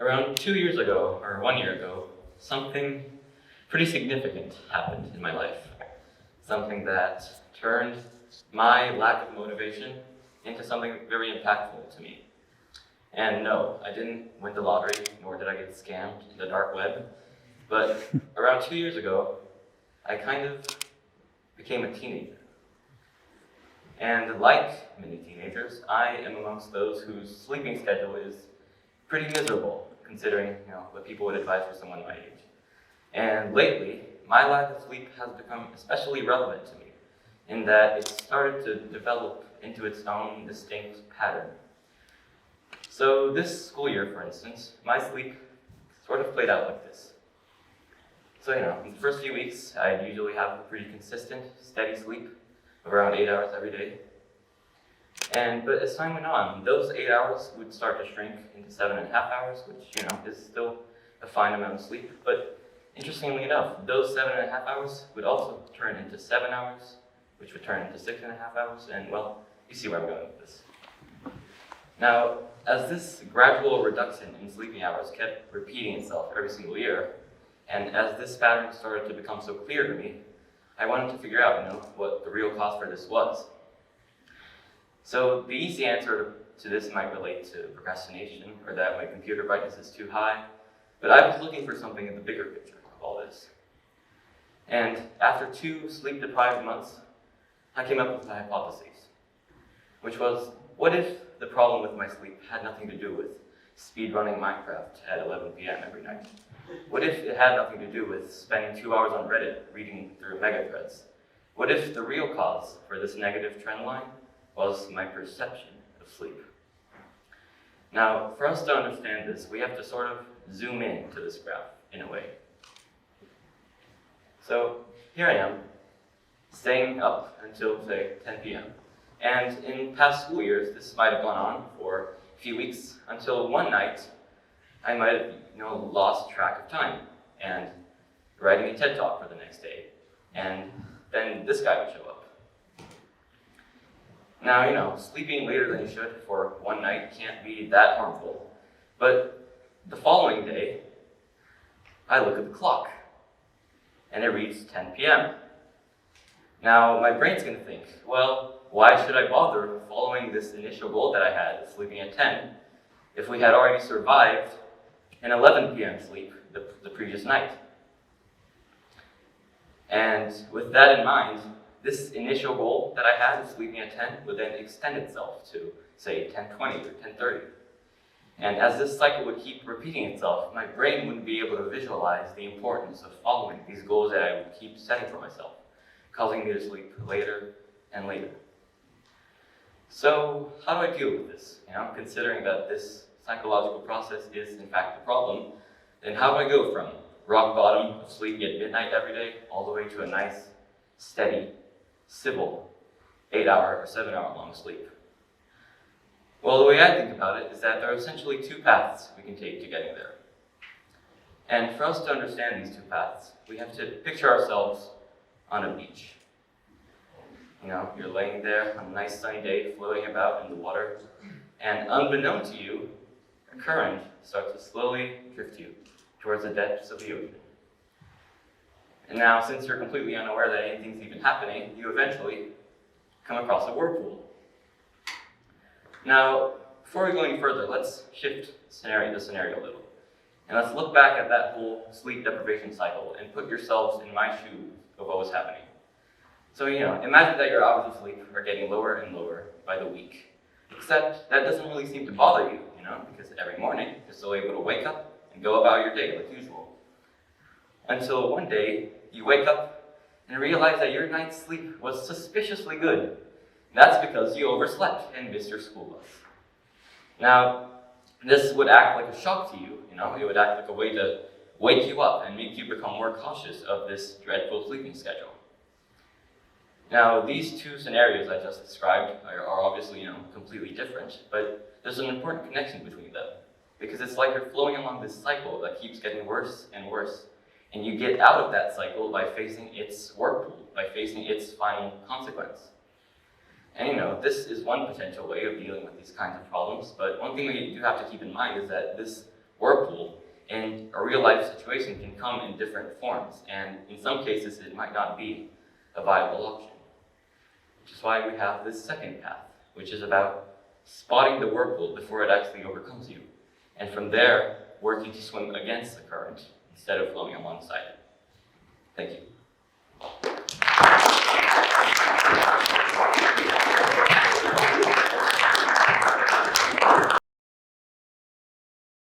Around 2 years ago, or 1 year ago, something pretty significant happened in my life. Something that turned my lack of motivation into something very impactful to me. And no, I didn't win the lottery, nor did I get scammed in the dark web. But around 2 years ago, I kind of became a teenager. And like many teenagers, I am amongst those whose sleeping schedule is pretty miserable, considering what people would advise for someone my age. And lately, my lack of sleep has become especially relevant to me, in that it started to develop into its own distinct pattern. So this school year, for instance, my sleep sort of played out like this. So in the first few weeks, I'd usually have a pretty consistent, steady sleep of around 8 hours every day. But as time went on, those 8 hours would start to shrink into 7.5 hours, which is still a fine amount of sleep. But interestingly enough, those 7.5 hours would also turn into 7 hours, which would turn into 6.5 hours, and well, you see where I'm going with this. Now, as this gradual reduction in sleeping hours kept repeating itself every single year, and as this pattern started to become so clear to me, I wanted to figure out, what the real cause for this was. So the easy answer to this might relate to procrastination, or that my computer brightness is too high, but I was looking for something in the bigger picture of all this. And after 2 sleep-deprived months, I came up with a hypothesis, which was, what if the problem with my sleep had nothing to do with speedrunning Minecraft at 11 p.m. every night? What if it had nothing to do with spending 2 hours on Reddit reading through mega threads? What if the real cause for this negative trend line was my perception of sleep? Now, for us to understand this, we have to sort of zoom in to this graph in a way. So here I am, staying up until, say, 10 p.m. And in past school years, this might have gone on for a few weeks until one night, I might have lost track of time and writing a TED Talk for the next day. And then this guy would show up. Now, sleeping later than you should for one night can't be that harmful. But the following day, I look at the clock, and it reads 10 p.m. Now, my brain's going to think, well, why should I bother following this initial goal that I had of sleeping at 10 if we had already survived an 11 p.m. sleep the previous night? And with that in mind, this initial goal that I had of sleeping at 10 would then extend itself to, say, 10:20 or 10:30. And as this cycle would keep repeating itself, my brain wouldn't be able to visualize the importance of following these goals that I would keep setting for myself, causing me to sleep later and later. So how do I deal with this? Considering that this psychological process is in fact the problem, then how do I go from rock bottom of sleeping at midnight every day all the way to a nice, steady, civil 8-hour or 7-hour long sleep? Well, the way I think about it is that there are essentially 2 paths we can take to getting there. And for us to understand these 2 paths, we have to picture ourselves on a beach. You're laying there on a nice sunny day, floating about in the water, and unbeknown to you, a current starts to slowly drift you towards the depths of the ocean. And now, since you're completely unaware that anything's even happening, you eventually come across a whirlpool. Now, before we go any further, let's shift the scenario a little. And let's look back at that whole sleep deprivation cycle and put yourselves in my shoes of what was happening. So, imagine that your hours of sleep are getting lower and lower by the week. Except that doesn't really seem to bother you, because every morning you're still able to wake up and go about your day like usual. Until one day, you wake up and realize that your night's sleep was suspiciously good. That's because you overslept and missed your school bus. Now, this would act like a shock to you, It would act like a way to wake you up and make you become more cautious of this dreadful sleeping schedule. Now, these 2 scenarios I just described are obviously, completely different, but there's an important connection between them, because it's like you're flowing along this cycle that keeps getting worse and worse, and you get out of that cycle by facing its whirlpool, by facing its final consequence. And this is one potential way of dealing with these kinds of problems, but one thing we do have to keep in mind is that this whirlpool in a real-life situation can come in different forms, and in some cases it might not be a viable option. Which is why we have this second path, which is about spotting the whirlpool before it actually overcomes you, and from there, working to swim against the current instead of flowing alongside it. Thank you.